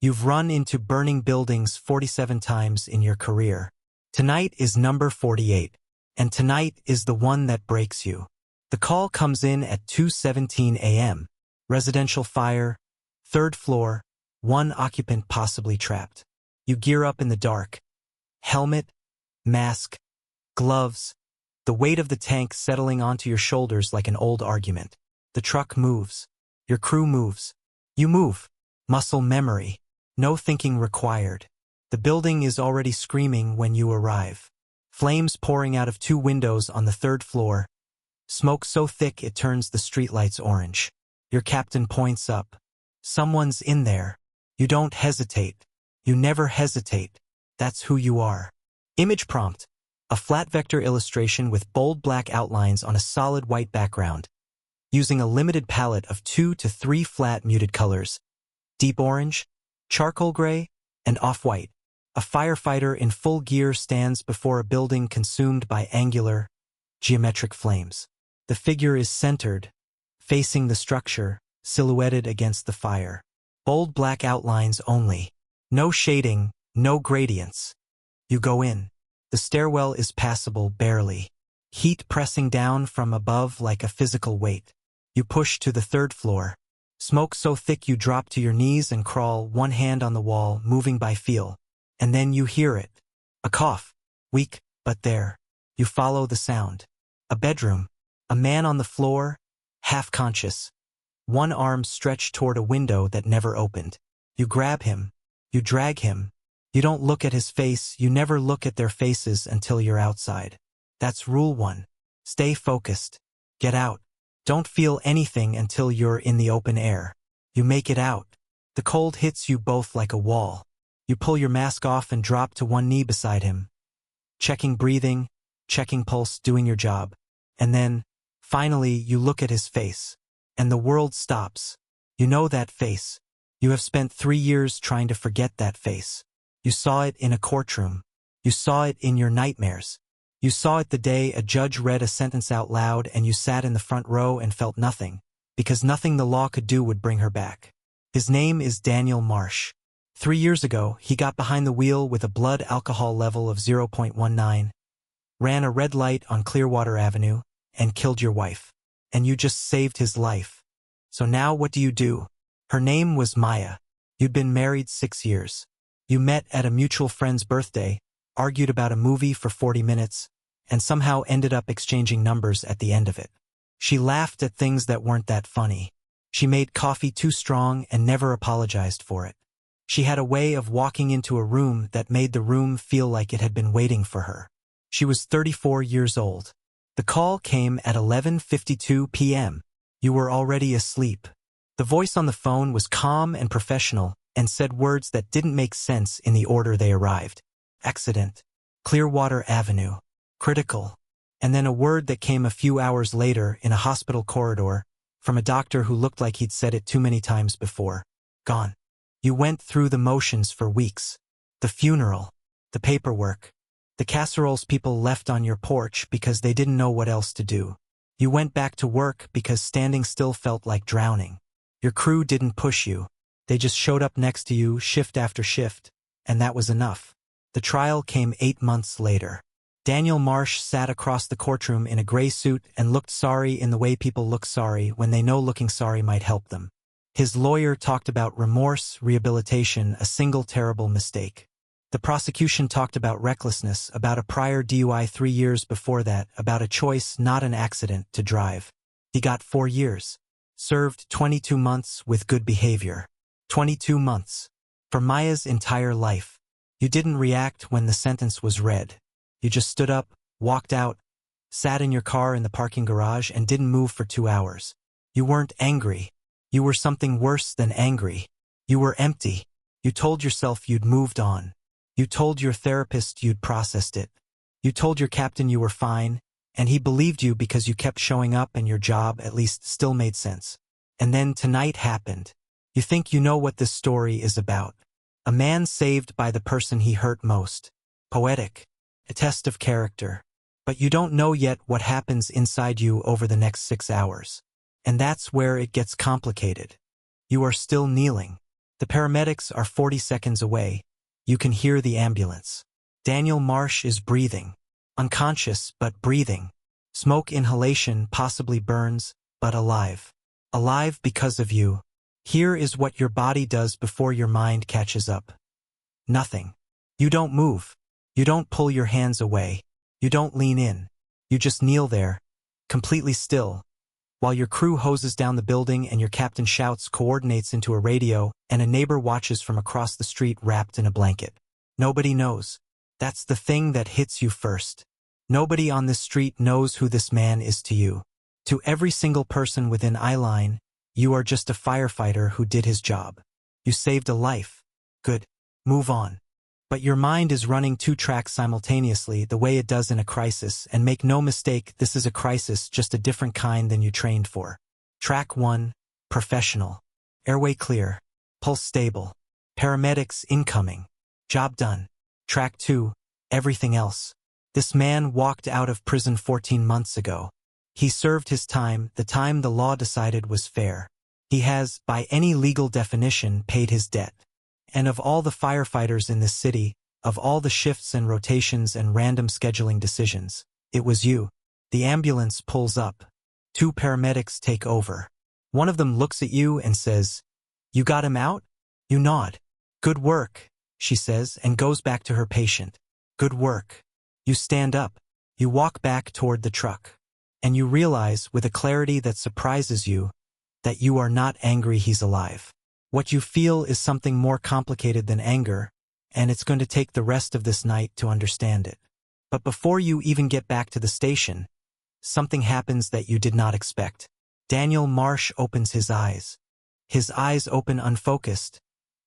You've run into burning buildings 47 times in your career. Tonight is number 48, and tonight is the one that breaks you. The call comes in at 2:17 a.m. Residential fire, 3rd floor, 1 occupant possibly trapped. You gear up in the dark. Helmet, mask, gloves, the weight of the tank settling onto your shoulders like an old argument. The truck moves. Your crew moves. You move. Muscle memory. No thinking required. The building is already screaming when you arrive. Flames pouring out of 2 windows on the 3rd floor. Smoke so thick it turns the streetlights orange. Your captain points up. Someone's in there. You don't hesitate. You never hesitate. That's who you are. Image prompt. A flat vector illustration with bold black outlines on a solid white background. Using a limited palette of 2 to 3 flat muted colors. Deep orange, charcoal gray, and off-white. A firefighter in full gear stands before a building consumed by angular, geometric flames. The figure is centered, facing the structure, silhouetted against the fire. Bold black outlines only. No shading, no gradients. You go in. The stairwell is passable barely. Heat pressing down from above like a physical weight. You push to the 3rd floor. Smoke so thick you drop to your knees and crawl, one hand on the wall, moving by feel. And then you hear it. A cough. Weak, but there. You follow the sound. A bedroom. A man on the floor, half conscious. One arm stretched toward a window that never opened. You grab him. You drag him. You don't look at his face. You never look at their faces until you're outside. That's rule 1. Stay focused. Get out. Don't feel anything until you're in the open air. You make it out. The cold hits you both like a wall. You pull your mask off and drop to one knee beside him. Checking breathing, checking pulse, doing your job. And then, finally, you look at his face. And the world stops. You know that face. You have spent 3 years trying to forget that face. You saw it in a courtroom. You saw it in your nightmares. You saw it the day a judge read a sentence out loud and you sat in the front row and felt nothing, because nothing the law could do would bring her back. His name is Daniel Marsh. 3 years ago, he got behind the wheel with a blood alcohol level of 0.19, ran a red light on Clearwater Avenue, and killed your wife. And you just saved his life. So now what do? Her name was Maya. You'd been married 6 years. You met at a mutual friend's birthday, argued about a movie for 40 minutes, and somehow ended up exchanging numbers at the end of it. She laughed at things that weren't that funny. She made coffee too strong and never apologized for it. She had a way of walking into a room that made the room feel like it had been waiting for her. She was 34 years old. The call came at 11:52 p.m. You were already asleep. The voice on the phone was calm and professional and said words that didn't make sense in the order they arrived. Accident. Clearwater Avenue. Critical. And then a word that came a few hours later in a hospital corridor from a doctor who looked like he'd said it too many times before. Gone. You went through the motions for weeks. The funeral. The paperwork. The casseroles people left on your porch because they didn't know what else to do. You went back to work because standing still felt like drowning. Your crew didn't push you. They just showed up next to you shift after shift, and that was enough. The trial came 8 months later. Daniel Marsh sat across the courtroom in a gray suit and looked sorry in the way people look sorry when they know looking sorry might help them. His lawyer talked about remorse, rehabilitation, a single terrible mistake. The prosecution talked about recklessness, about a prior DUI 3 years before that, about a choice, not an accident, to drive. He got 4 years. Served 22 months with good behavior. 22 months. For Maya's entire life. You didn't react when the sentence was read. You just stood up, walked out, sat in your car in the parking garage and didn't move for 2 hours. You weren't angry. You were something worse than angry. You were empty. You told yourself you'd moved on. You told your therapist you'd processed it. You told your captain you were fine, and he believed you because you kept showing up and your job at least still made sense. And then tonight happened. You think you know what this story is about. A man saved by the person he hurt most. Poetic. A test of character. But you don't know yet what happens inside you over the next 6 hours. And that's where it gets complicated. You are still kneeling. The paramedics are 40 seconds away. You can hear the ambulance. Daniel Marsh is breathing. Unconscious, but breathing. Smoke inhalation possibly burns, but alive. Alive because of you. Here is what your body does before your mind catches up. Nothing. You don't move. You don't pull your hands away. You don't lean in. You just kneel there, completely still, while your crew hoses down the building and your captain shouts coordinates into a radio and a neighbor watches from across the street wrapped in a blanket. Nobody knows. That's the thing that hits you first. Nobody on this street knows who this man is to you. To every single person within eyeline, you are just a firefighter who did his job. You saved a life. Good. Move on. But your mind is running 2 tracks simultaneously the way it does in a crisis, and make no mistake, this is a crisis, just a different kind than you trained for. Track 1, professional. Airway clear. Pulse stable. Paramedics incoming. Job done. Track 2, everything else. This man walked out of prison 14 months ago. He served his time, the time the law decided was fair. He has, by any legal definition, paid his debt. And of all the firefighters in this city, of all the shifts and rotations and random scheduling decisions, it was you. The ambulance pulls up. 2 paramedics take over. One of them looks at you and says, "You got him out?" You nod. "Good work," she says, and goes back to her patient. "Good work." You stand up. You walk back toward the truck. And you realize, with a clarity that surprises you, that you are not angry he's alive. What you feel is something more complicated than anger, and it's going to take the rest of this night to understand it. But before you even get back to the station, something happens that you did not expect. Daniel Marsh opens his eyes. His eyes open unfocused,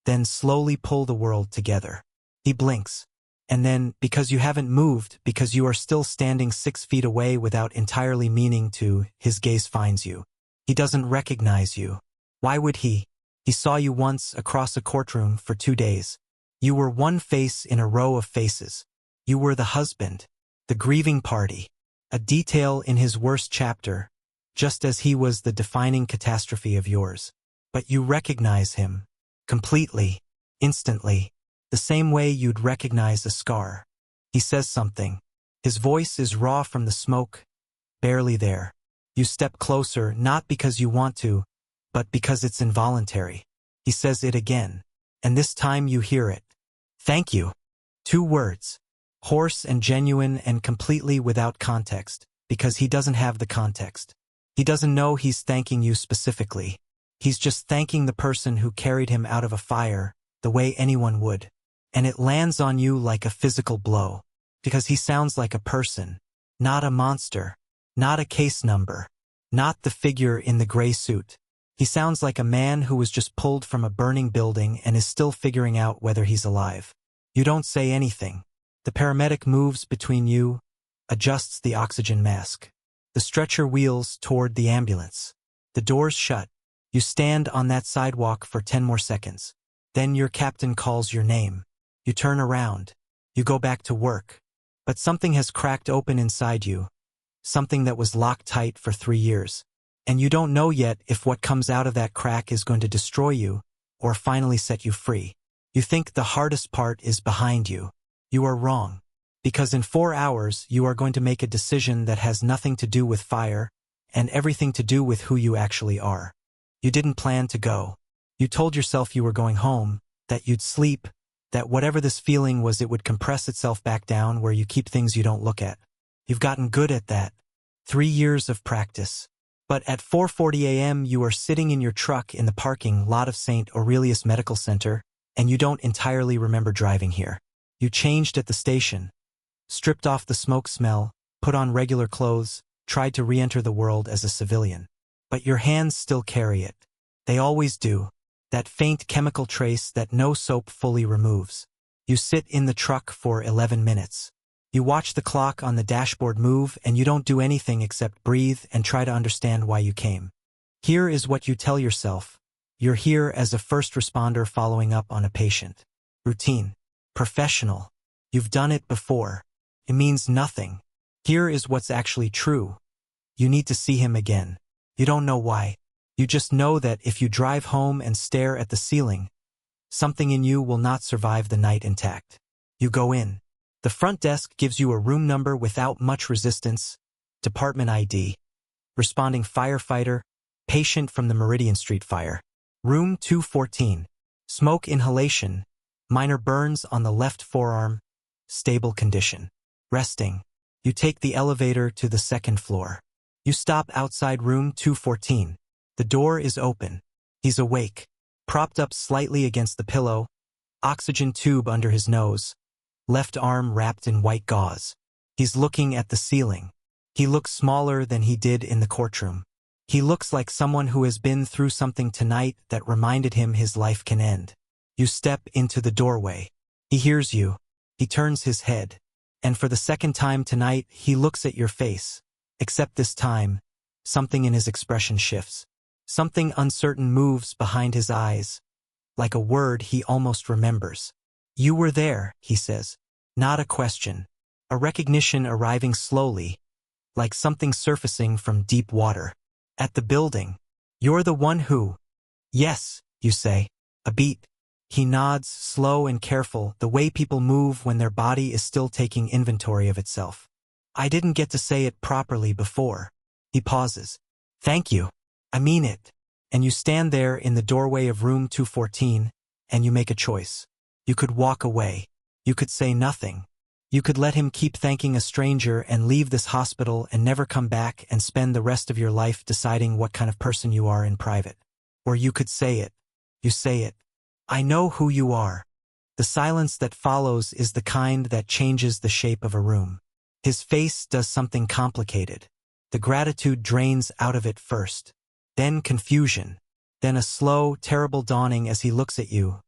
then slowly pull the world together. He blinks. And then, because you haven't moved, because you are still standing 6 feet away without entirely meaning to, his gaze finds you. He doesn't recognize you. Why would he? He saw you once across a courtroom for 2 days. You were one face in a row of faces. You were the husband, the grieving party, a detail in his worst chapter, just as he was the defining catastrophe of yours. But you recognize him, completely, instantly, the same way you'd recognize a scar. He says something. His voice is raw from the smoke, barely there. You step closer, not because you want to, but because it's involuntary. He says it again, and this time you hear it. "Thank you." 2 words. Hoarse and genuine and completely without context, because he doesn't have the context. He doesn't know he's thanking you specifically. He's just thanking the person who carried him out of a fire, the way anyone would. And it lands on you like a physical blow, because he sounds like a person, not a monster, not a case number, not the figure in the gray suit. He sounds like a man who was just pulled from a burning building and is still figuring out whether he's alive. You don't say anything. The paramedic moves between you, adjusts the oxygen mask. The stretcher wheels toward the ambulance. The doors shut. You stand on that sidewalk for 10 more seconds. Then your captain calls your name. You turn around. You go back to work. But something has cracked open inside you. Something that was locked tight for 3 years. And you don't know yet if what comes out of that crack is going to destroy you or finally set you free. You think the hardest part is behind you. You are wrong. Because in 4 hours you are going to make a decision that has nothing to do with fire and everything to do with who you actually are. You didn't plan to go. You told yourself you were going home, that you'd sleep, that whatever this feeling was it would compress itself back down where you keep things you don't look at. You've gotten good at that. 3 years of practice. But at 4:40 a.m. you are sitting in your truck in the parking lot of St. Aurelius Medical Center, and you don't entirely remember driving here. You changed at the station, stripped off the smoke smell, put on regular clothes, tried to re-enter the world as a civilian. But your hands still carry it. They always do. That faint chemical trace that no soap fully removes. You sit in the truck for 11 minutes. You watch the clock on the dashboard move and you don't do anything except breathe and try to understand why you came. Here is what you tell yourself. You're here as a first responder following up on a patient. Routine. Professional. You've done it before. It means nothing. Here is what's actually true. You need to see him again. You don't know why. You just know that if you drive home and stare at the ceiling, Something in you will not survive the night intact. You go in. The front desk gives you a room number without much resistance. Department ID. Responding firefighter. Patient from the Meridian Street fire. Room 214. Smoke inhalation. Minor burns on the left forearm. Stable condition. Resting. You take the elevator to the second floor. You stop outside room 214. The door is open. He's awake. Propped up slightly against the pillow. Oxygen tube under his nose. Left arm wrapped in white gauze. He's looking at the ceiling. He looks smaller than he did in the courtroom. He looks like someone who has been through something tonight that reminded him his life can end. You step into the doorway. He hears you. He turns his head. And for the second time tonight, he looks at your face. Except this time, something in his expression shifts. Something uncertain moves behind his eyes. Like a word he almost remembers. You were there, he says. Not a question. A recognition arriving slowly. Like something surfacing from deep water. At the building. You're the one who... Yes, you say. A beat. He nods, slow and careful, the way people move when their body is still taking inventory of itself. I didn't get to say it properly before. He pauses. Thank you. I mean it. And you stand there in the doorway of room 214, and you make a choice. You could walk away. You could say nothing. You could let him keep thanking a stranger and leave this hospital and never come back and spend the rest of your life deciding what kind of person you are in private. Or you could say it. You say it. I know who you are. The silence that follows is the kind that changes the shape of a room. His face does something complicated. The gratitude drains out of it first. Then confusion. Then a slow, terrible dawning as he looks at you.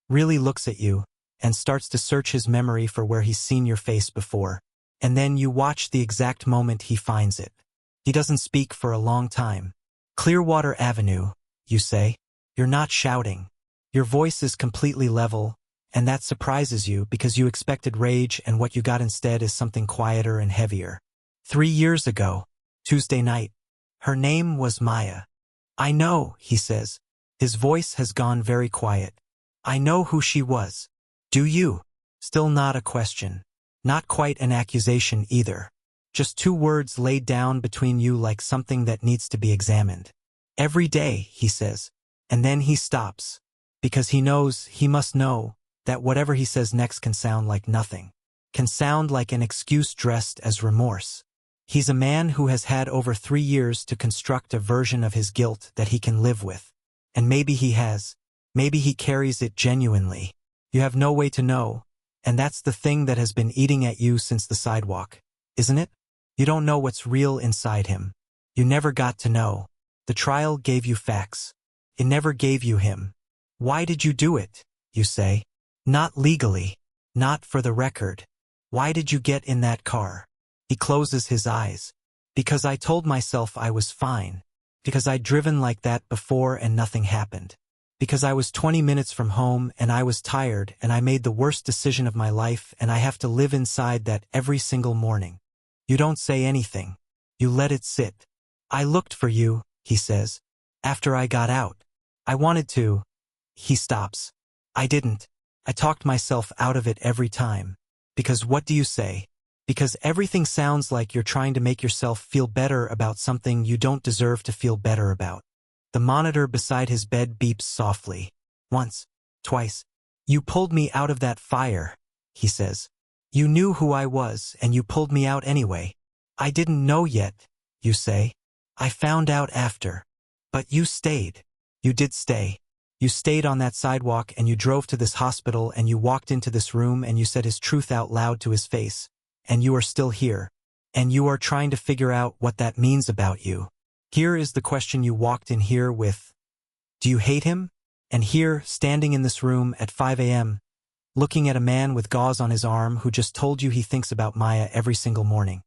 Really looks at you. And starts to search his memory for where he's seen your face before. And then you watch the exact moment he finds it. He doesn't speak for a long time. Clearwater Avenue, you say. You're not shouting. Your voice is completely level, and that surprises you because you expected rage and what you got instead is something quieter and heavier. 3 years ago, Tuesday night. Her name was Maya. I know, he says. His voice has gone very quiet. I know who she was. Do you? Still not a question. Not quite an accusation either. Just 2 words laid down between you like something that needs to be examined. Every day, he says. And then he stops. Because he knows, he must know, that whatever he says next can sound like nothing. Can sound like an excuse dressed as remorse. He's a man who has had over 3 years to construct a version of his guilt that he can live with. And maybe he has. Maybe he carries it genuinely. You have no way to know, and that's the thing that has been eating at you since the sidewalk, isn't it? You don't know what's real inside him. You never got to know. The trial gave you facts. It never gave you him. Why did you do it, you say? Not legally. Not for the record. Why did you get in that car? He closes his eyes. Because I told myself I was fine. Because I'd driven like that before and nothing happened. Because I was 20 minutes from home and I was tired and I made the worst decision of my life and I have to live inside that every single morning. You don't say anything. You let it sit. I looked for you, he says. After I got out. I wanted to. He stops. I didn't. I talked myself out of it every time. Because what do you say? Because everything sounds like you're trying to make yourself feel better about something you don't deserve to feel better about. The monitor beside his bed beeps softly. Once. Twice. You pulled me out of that fire, he says. You knew who I was and you pulled me out anyway. I didn't know yet, you say. I found out after. But you stayed. You did stay. You stayed on that sidewalk and you drove to this hospital and you walked into this room and you said his truth out loud to his face. And you are still here. And you are trying to figure out what that means about you. Here is the question you walked in here with. Do you hate him? And here, standing in this room at 5 a.m., looking at a man with gauze on his arm who just told you he thinks about Maya every single morning.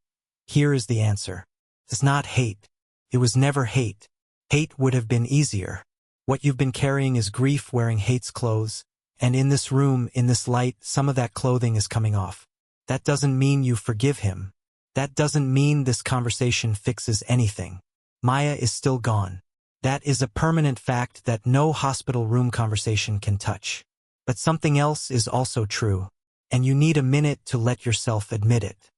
Here is the answer. It's not hate. It was never hate. Hate would have been easier. What you've been carrying is grief wearing hate's clothes, and in this room, in this light, some of that clothing is coming off. That doesn't mean you forgive him. That doesn't mean this conversation fixes anything. Maya is still gone. That is a permanent fact that no hospital room conversation can touch. But something else is also true, and you need a minute to let yourself admit it.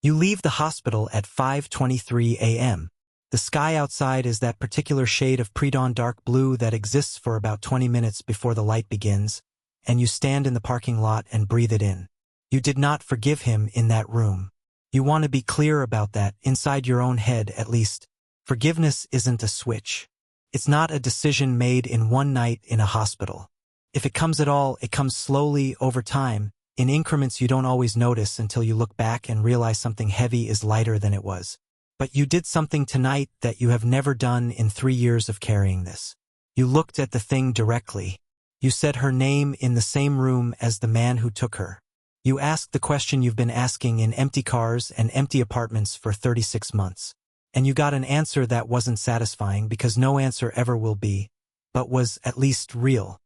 You leave the hospital at 5:23 a.m. The sky outside is that particular shade of pre-dawn dark blue that exists for about 20 minutes before the light begins, and you stand in the parking lot and breathe it in. You did not forgive him in that room. You want to be clear about that, inside your own head at least. Forgiveness isn't a switch. It's not a decision made in one night in a hospital. If it comes at all, it comes slowly, over time, in increments you don't always notice until you look back and realize something heavy is lighter than it was. But you did something tonight that you have never done in 3 years of carrying this. You looked at the thing directly. You said her name in the same room as the man who took her. You asked the question you've been asking in empty cars and empty apartments for 36 months. And you got an answer that wasn't satisfying because no answer ever will be, but was at least real.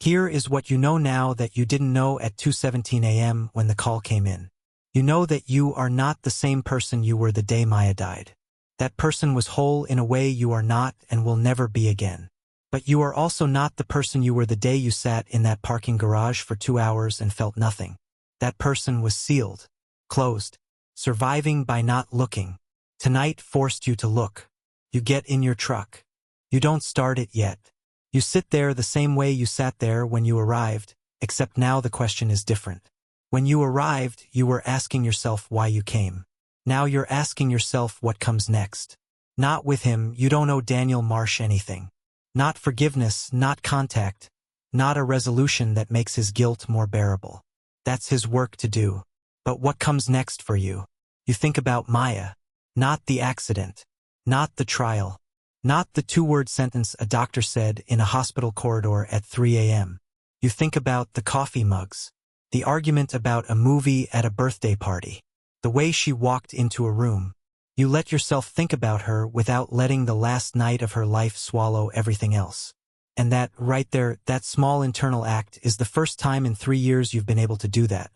Here is what you know now that you didn't know at 2:17 a.m. when the call came in. You know that you are not the same person you were the day Maya died. That person was whole in a way you are not and will never be again. But you are also not the person you were the day you sat in that parking garage for 2 hours and felt nothing. That person was sealed, closed, surviving by not looking. Tonight forced you to look. You get in your truck. You don't start it yet. You sit there the same way you sat there when you arrived, except now the question is different. When you arrived, you were asking yourself why you came. Now you're asking yourself what comes next. Not with him, you don't owe Daniel Marsh anything. Not forgiveness, not contact, not a resolution that makes his guilt more bearable. That's his work to do. But what comes next for you? You think about Maya. Not the accident. Not the trial. Not the 2-word sentence a doctor said in a hospital corridor at 3 a.m. You think about the coffee mugs. The argument about a movie at a birthday party. The way she walked into a room. You let yourself think about her without letting the last night of her life swallow everything else. And that, right there, that small internal act is the first time in 3 years you've been able to do that.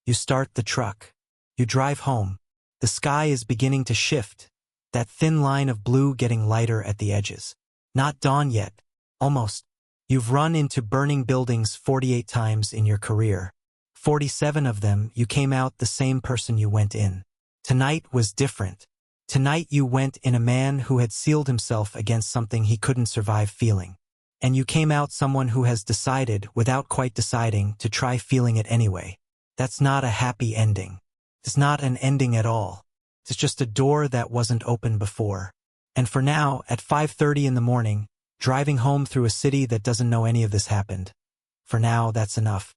You start the truck. You drive home. The sky is beginning to shift. That thin line of blue getting lighter at the edges. Not dawn yet. Almost. You've run into burning buildings 48 times in your career. 47 of them, you came out the same person you went in. Tonight was different. Tonight you went in a man who had sealed himself against something he couldn't survive feeling. And you came out someone who has decided, without quite deciding, to try feeling it anyway. That's not a happy ending. It's not an ending at all. It's just a door that wasn't open before. And for now, at 5:30 in the morning, driving home through a city that doesn't know any of this happened. For now, that's enough.